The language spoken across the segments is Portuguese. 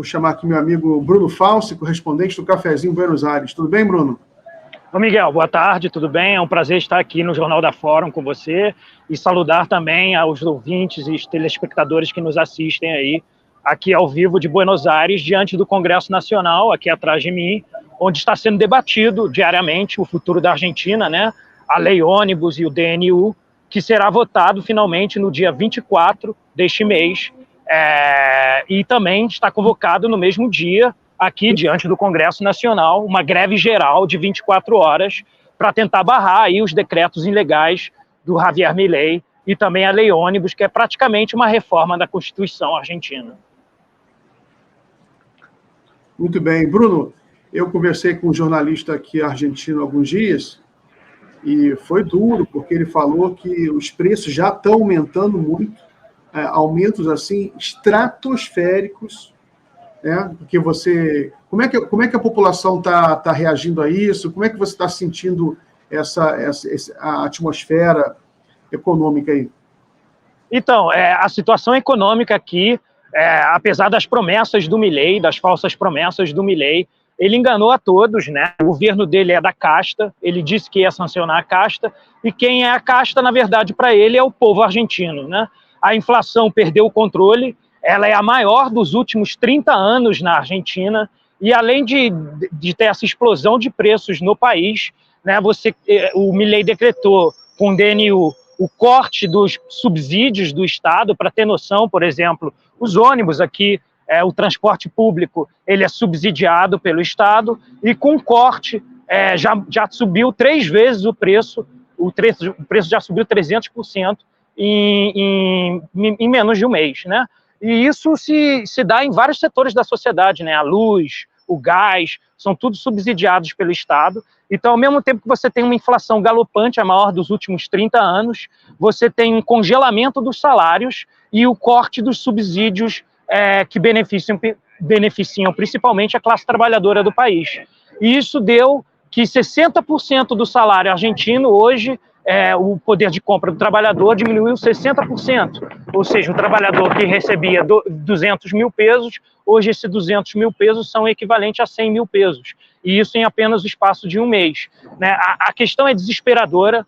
Vou chamar aqui meu amigo Bruno Falsi, correspondente do Cafezinho Buenos Aires. Tudo bem, Bruno? Ô Miguel, boa tarde, tudo bem? É um prazer estar aqui no Jornal da Fórum com você e saludar também aos ouvintes e telespectadores que nos assistem aí, aqui ao vivo de Buenos Aires, diante do Congresso Nacional, aqui atrás de mim, onde está sendo debatido diariamente o futuro da Argentina, né? A Lei Ônibus e o DNU, que será votado finalmente no dia 24 deste mês, e também está convocado no mesmo dia, aqui diante do Congresso Nacional, uma greve geral de 24 horas para tentar barrar aí os decretos ilegais do Javier Milei e também a Lei Ônibus, que é praticamente uma reforma da Constituição argentina. Muito bem. Bruno, eu conversei com um jornalista aqui argentino há alguns dias e foi duro, porque ele falou que os preços já estão aumentando muito, aumentos assim estratosféricos, né? Porque você... Como é que a população está reagindo a isso? Como é que você está sentindo a atmosfera econômica aí? Então, a situação econômica aqui, apesar das promessas do Milei, das falsas promessas do Milei, ele enganou a todos, né? O governo dele é da casta, ele disse que ia sancionar a casta, e quem é a casta, na verdade, para ele é o povo argentino, né? A inflação perdeu o controle, ela é a maior dos últimos 30 anos na Argentina, e além de ter essa explosão de preços no país, né, o Milei decretou com o DNU o corte dos subsídios do Estado. Para ter noção, por exemplo, os ônibus aqui, o transporte público, ele é subsidiado pelo Estado, e com corte já subiu 3 vezes o preço já subiu 300% em menos de um mês, né? E isso se dá em vários setores da sociedade, né? A luz, o gás, são tudo subsidiados pelo Estado. Então, ao mesmo tempo que você tem uma inflação galopante, a maior dos últimos 30 anos, você tem um congelamento dos salários e o corte dos subsídios que beneficiam principalmente a classe trabalhadora do país. E isso deu que 60% do salário argentino hoje, o poder de compra do trabalhador diminuiu 60%, ou seja, o trabalhador que recebia 200 mil pesos, hoje esses 200 mil pesos são equivalentes a 100 mil pesos, e isso em apenas o espaço de um mês, né? A questão é desesperadora,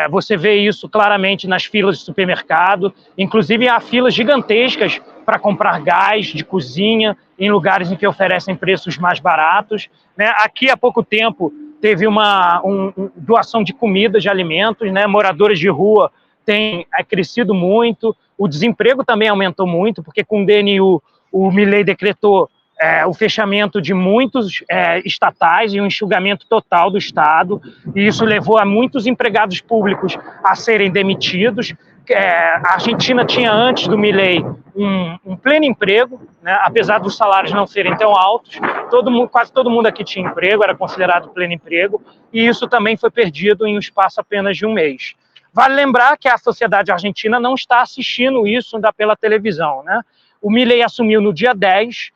você vê isso claramente nas filas de supermercado, inclusive há filas gigantescas para comprar gás de cozinha em lugares em que oferecem preços mais baratos, né? Aqui há pouco tempo teve uma doação de comida, de alimentos, né? Moradores de rua têm crescido muito, o desemprego também aumentou muito, porque com o DNU o Milei decretou o fechamento de muitos estatais e um enxugamento total do Estado, e isso levou a muitos empregados públicos a serem demitidos. A Argentina tinha, antes do Milei, um pleno emprego, né? Apesar dos salários não serem tão altos, quase todo mundo aqui tinha emprego, era considerado pleno emprego, e isso também foi perdido em um espaço apenas de um mês. Vale lembrar que a sociedade argentina não está assistindo isso ainda pela televisão, né? O Milei assumiu no dia 10,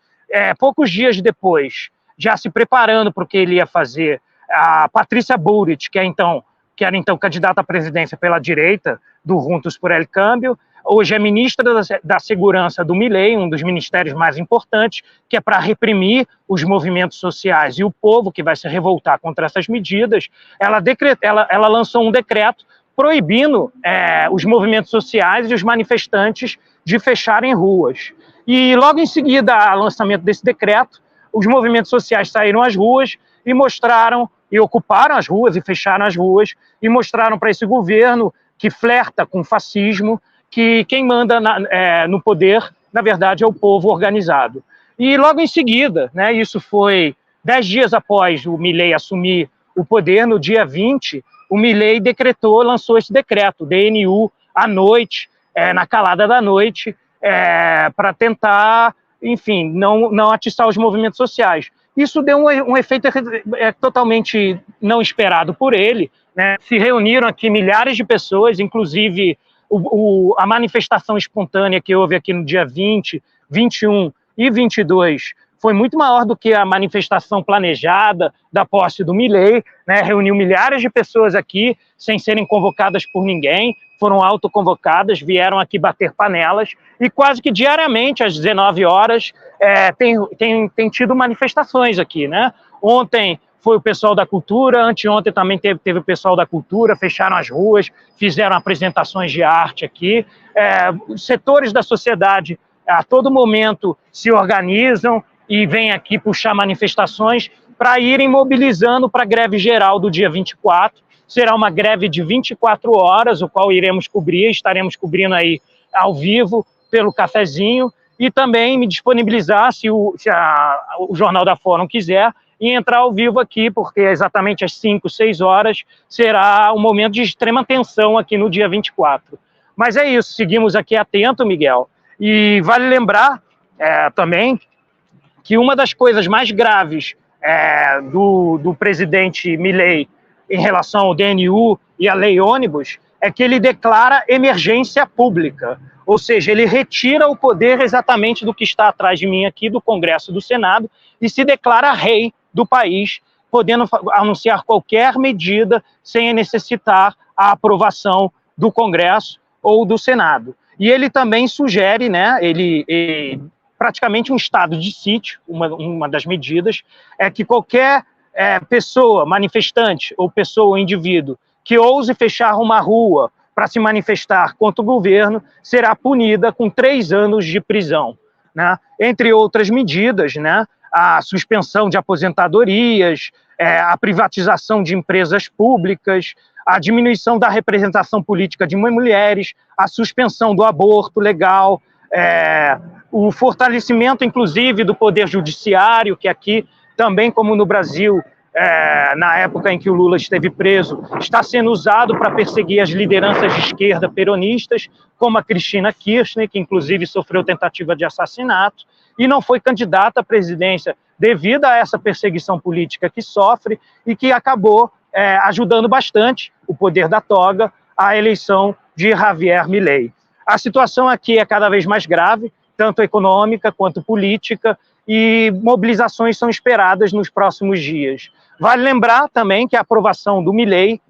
poucos dias depois, já se preparando para o que ele ia fazer, a Patrícia Bullrich, que era então candidata à presidência pela direita, do Juntos por el Cambio, hoje é ministra da Segurança do Milei, um dos ministérios mais importantes, que é para reprimir os movimentos sociais e o povo que vai se revoltar contra essas medidas. Ela lançou um decreto proibindo os movimentos sociais e os manifestantes de fecharem ruas. E logo em seguida ao lançamento desse decreto, os movimentos sociais saíram às ruas e ocuparam as ruas e fecharam as ruas, e mostraram para esse governo que flerta com o fascismo, que quem manda no poder, na verdade, é o povo organizado. E logo em seguida, né, isso foi 10 dias após o Milei assumir o poder, no dia 20, o Milei lançou esse decreto, DNU, à noite, na calada da noite, para tentar, enfim, não atiçar os movimentos sociais. Isso deu um efeito totalmente não esperado por ele, né? Se reuniram aqui milhares de pessoas, inclusive a manifestação espontânea que houve aqui no dia 20, 21 e 22 foi muito maior do que a manifestação planejada da posse do Milei, né? Reuniu milhares de pessoas aqui, sem serem convocadas por ninguém, foram autoconvocadas, vieram aqui bater panelas, e quase que diariamente, às 19 horas, tem tido manifestações aqui, né? Ontem foi o pessoal da cultura, anteontem também teve o pessoal da cultura, fecharam as ruas, fizeram apresentações de arte aqui. Os setores da sociedade, a todo momento, se organizam e vêm aqui puxar manifestações para irem mobilizando para a greve geral do dia 24. Será uma greve de 24 horas, o qual iremos cobrir, estaremos cobrindo aí ao vivo pelo cafezinho, e também me disponibilizar, se o Jornal da Fórum quiser, e entrar ao vivo aqui, porque exatamente às 5, 6 horas será um momento de extrema tensão aqui no dia 24. Mas é isso, seguimos aqui atento, Miguel. E vale lembrar também que uma das coisas mais graves do presidente Milei em relação ao DNU e à lei ônibus é que ele declara emergência pública, ou seja, ele retira o poder exatamente do que está atrás de mim aqui, do Congresso e do Senado, e se declara rei do país, podendo anunciar qualquer medida sem necessitar a aprovação do Congresso ou do Senado. E ele também sugere, né, praticamente um estado de sítio, uma das medidas, é que qualquer pessoa, manifestante ou pessoa ou indivíduo que ouse fechar uma rua para se manifestar contra o governo será punida com 3 anos de prisão, né? Entre outras medidas, né, a suspensão de aposentadorias, a privatização de empresas públicas, a diminuição da representação política de mulheres, a suspensão do aborto legal, o fortalecimento, inclusive, do poder judiciário, que aqui, também como no Brasil, na época em que o Lula esteve preso, está sendo usado para perseguir as lideranças de esquerda peronistas, como a Cristina Kirchner, que inclusive sofreu tentativa de assassinato, e não foi candidata à presidência devido a essa perseguição política que sofre e que acabou ajudando bastante o poder da toga à eleição de Javier Milei. A situação aqui é cada vez mais grave, tanto econômica quanto política, e mobilizações são esperadas nos próximos dias. Vale lembrar também que a aprovação do Milei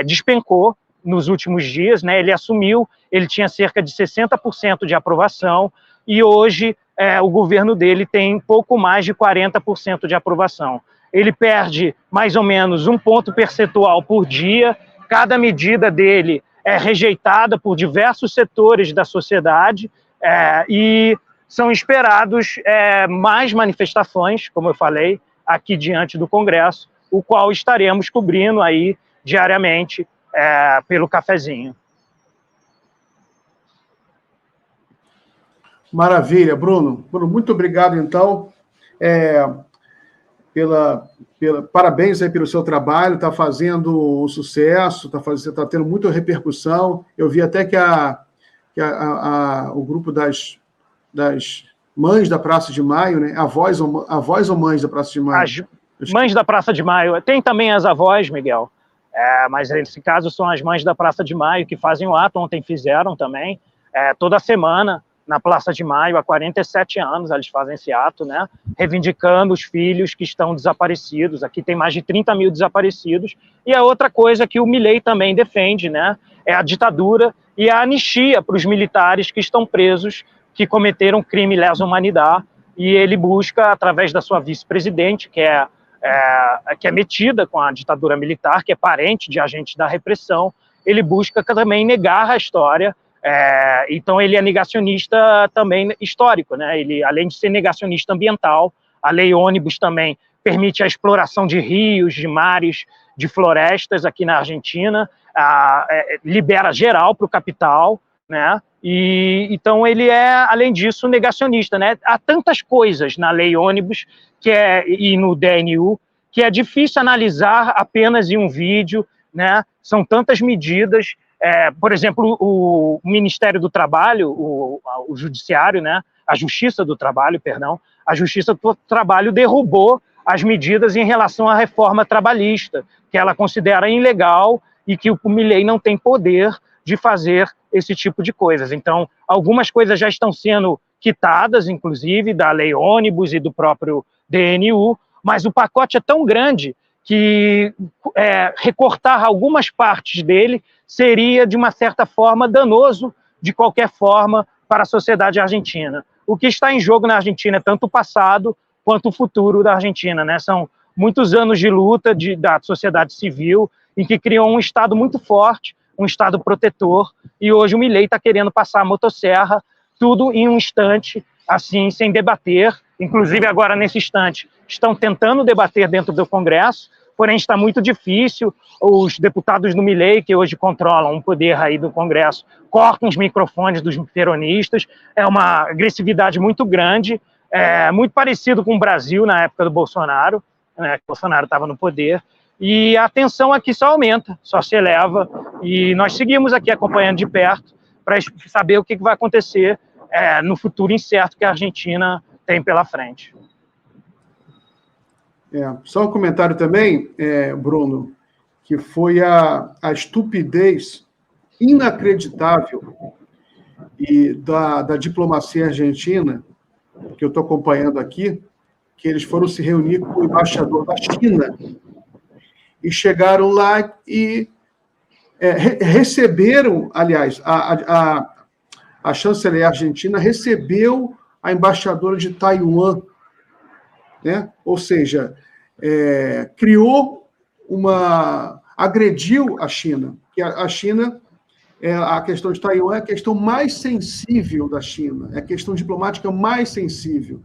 despencou nos últimos dias, né? Ele assumiu, ele tinha cerca de 60% de aprovação, e hoje o governo dele tem pouco mais de 40% de aprovação. Ele perde mais ou menos 1 ponto percentual por dia, cada medida dele é rejeitada por diversos setores da sociedade, e são esperados mais manifestações, como eu falei, aqui diante do Congresso, o qual estaremos cobrindo aí diariamente pelo cafezinho. Maravilha, Bruno. Bruno, muito obrigado, então, parabéns aí pelo seu trabalho, está fazendo um sucesso, está tendo muita repercussão. Eu vi até que o grupo das mães da Praça de Maio, né? Avós ou mães da Praça de Maio? As mães da Praça de Maio. Tem também as avós, Miguel, mas nesse caso são as mães da Praça de Maio que fazem o ato. Ontem fizeram também, toda semana, na Praça de Maio, há 47 anos eles fazem esse ato, né? Reivindicando os filhos que estão desaparecidos. Aqui tem mais de 30 mil desaparecidos. E a outra coisa que o Milei também defende, né, é a ditadura e a anistia para os militares que estão presos, que cometeram crime lesa humanidade, e ele busca, através da sua vice-presidente, que é metida com a ditadura militar, que é parente de agentes da repressão, ele busca também negar a história. Então ele é negacionista também histórico, né? Ele, além de ser negacionista ambiental, a lei ônibus também permite a exploração de rios, de mares, de florestas aqui na Argentina, libera geral para o capital, né? E então ele é, além disso, negacionista, né? Há tantas coisas na lei ônibus e no DNU que é difícil analisar apenas em um vídeo, né? São tantas medidas. Por exemplo, o Ministério do Trabalho, o Judiciário, né? A Justiça do Trabalho, perdão, a Justiça do Trabalho derrubou as medidas em relação à reforma trabalhista, que ela considera ilegal e que o Milei não tem poder de fazer esse tipo de coisas. Então, algumas coisas já estão sendo quitadas, inclusive, da lei ônibus e do próprio DNU, mas o pacote é tão grande que recortar algumas partes dele seria, de uma certa forma, danoso, de qualquer forma, para a sociedade argentina. O que está em jogo na Argentina é tanto o passado quanto o futuro da Argentina, né? São muitos anos de luta da sociedade civil, em que criou um Estado muito forte, um Estado protetor, e hoje o Milei está querendo passar a motosserra, tudo em um instante, assim, sem debater. Inclusive, agora, nesse instante, estão tentando debater dentro do Congresso, porém está muito difícil. Os deputados do Milei, que hoje controlam o poder aí do Congresso, cortam os microfones dos peronistas. É uma agressividade muito grande, muito parecido com o Brasil na época do Bolsonaro, né, que o Bolsonaro estava no poder, e a tensão aqui só aumenta, só se eleva, e nós seguimos aqui acompanhando de perto para saber o que vai acontecer no futuro incerto que a Argentina tem pela frente. Só um comentário também, Bruno, que foi a estupidez inacreditável da diplomacia argentina, que eu estou acompanhando aqui, que eles foram se reunir com o embaixador da China e chegaram lá e receberam, aliás, a chanceler argentina recebeu a embaixadora de Taiwan, né? Ou seja, agrediu a China, que a China, a questão de Taiwan é a questão mais sensível da China, é a questão diplomática mais sensível.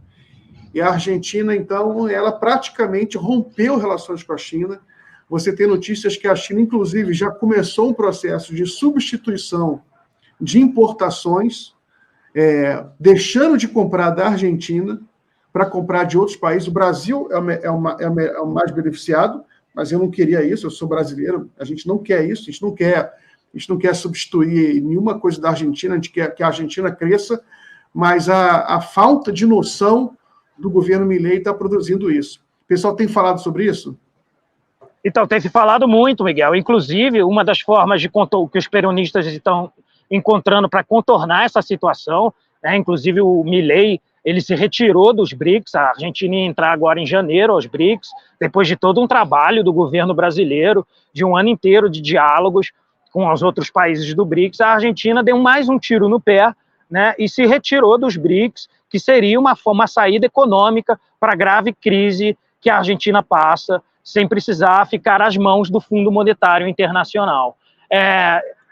E a Argentina, então, ela praticamente rompeu relações com a China. Você tem notícias que a China, inclusive, já começou um processo de substituição de importações, deixando de comprar da Argentina para comprar de outros países. O Brasil é o mais beneficiado, mas eu não queria isso, eu sou brasileiro, a gente não quer isso, a gente não quer substituir nenhuma coisa da Argentina, a gente quer que a Argentina cresça, mas a falta de noção do governo Milei está produzindo isso. O pessoal tem falado sobre isso? Então, tem se falado muito, Miguel. Inclusive, uma das formas que os peronistas estão encontrando para contornar essa situação, inclusive o Milei, ele se retirou dos BRICS, a Argentina ia entrar agora em janeiro aos BRICS, depois de todo um trabalho do governo brasileiro, de um ano inteiro de diálogos com os outros países do BRICS, a Argentina deu mais um tiro no pé, né, e se retirou dos BRICS, que seria uma saída econômica para a grave crise que a Argentina passa, sem precisar ficar às mãos do Fundo Monetário Internacional.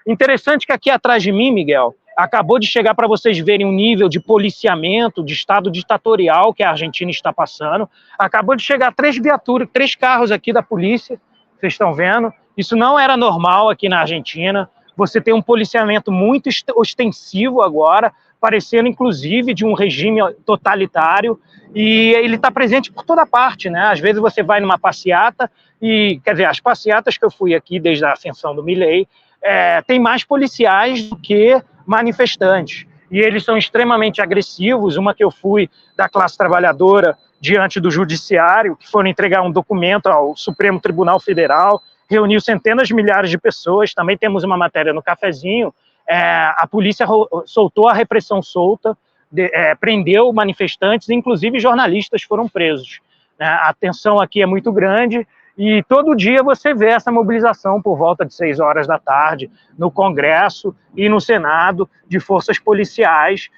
Interessante que aqui atrás de mim, Miguel, acabou de chegar para vocês verem o nível de policiamento, de estado ditatorial que a Argentina está passando. Acabou de chegar 3 viaturas, 3 carros aqui da polícia, vocês estão vendo. Isso não era normal aqui na Argentina. Você tem um policiamento muito ostensivo agora, parecendo inclusive de um regime totalitário, e ele está presente por toda parte, né? Às vezes você vai numa passeata, quer dizer, as passeatas que eu fui aqui desde a ascensão do Milei, tem mais policiais do que manifestantes, e eles são extremamente agressivos. Uma que eu fui da classe trabalhadora diante do judiciário, que foram entregar um documento ao Supremo Tribunal Federal, reuniu centenas de milhares de pessoas. Também temos uma matéria no Cafezinho. A polícia soltou a repressão solta, prendeu manifestantes, inclusive jornalistas foram presos. A tensão aqui é muito grande, e todo dia você vê essa mobilização por volta de 6 horas da tarde no Congresso e no Senado, de forças policiais,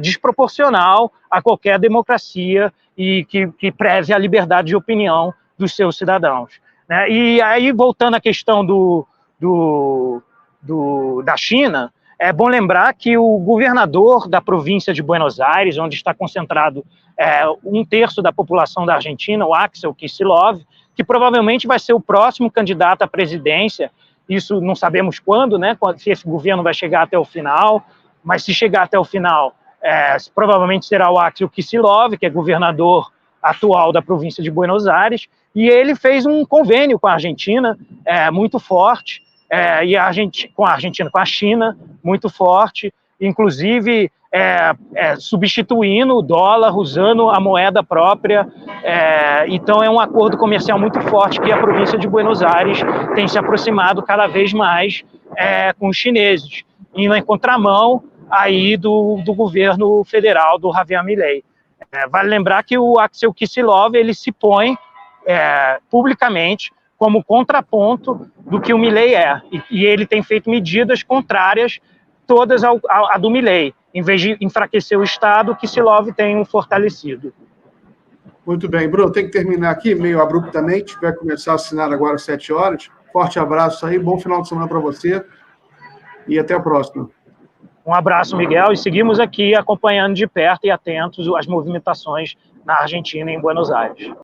desproporcional a qualquer democracia e que preze a liberdade de opinião dos seus cidadãos. E aí, voltando à questão da China, é bom lembrar que o governador da província de Buenos Aires, onde está concentrado 1/3 da população da Argentina, o Axel Kicillof, que provavelmente vai ser o próximo candidato à presidência. Isso não sabemos quando, né? Se esse governo vai chegar até o final, mas se chegar até o final, provavelmente será o Axel Kicillof, que é governador atual da província de Buenos Aires, e ele fez um convênio com a Argentina muito forte, com a China muito forte, inclusive substituindo o dólar, usando a moeda própria. Então é um acordo comercial muito forte que a província de Buenos Aires tem se aproximado cada vez mais com os chineses, indo em contramão aí do governo federal do Javier Milei. Vale lembrar que o Axel Kicillof ele se põe publicamente como contraponto do que o Milei é, e ele tem feito medidas contrárias todas a do Milei. Em vez de enfraquecer o Estado, o Kicillof tem um fortalecido. Muito bem. Bruno, tem que terminar aqui meio abruptamente, vai começar a assinar agora às 7 horas. Forte abraço aí, bom final de semana para você e até a próxima. Um abraço, Miguel, e seguimos aqui acompanhando de perto e atentos às movimentações na Argentina e em Buenos Aires.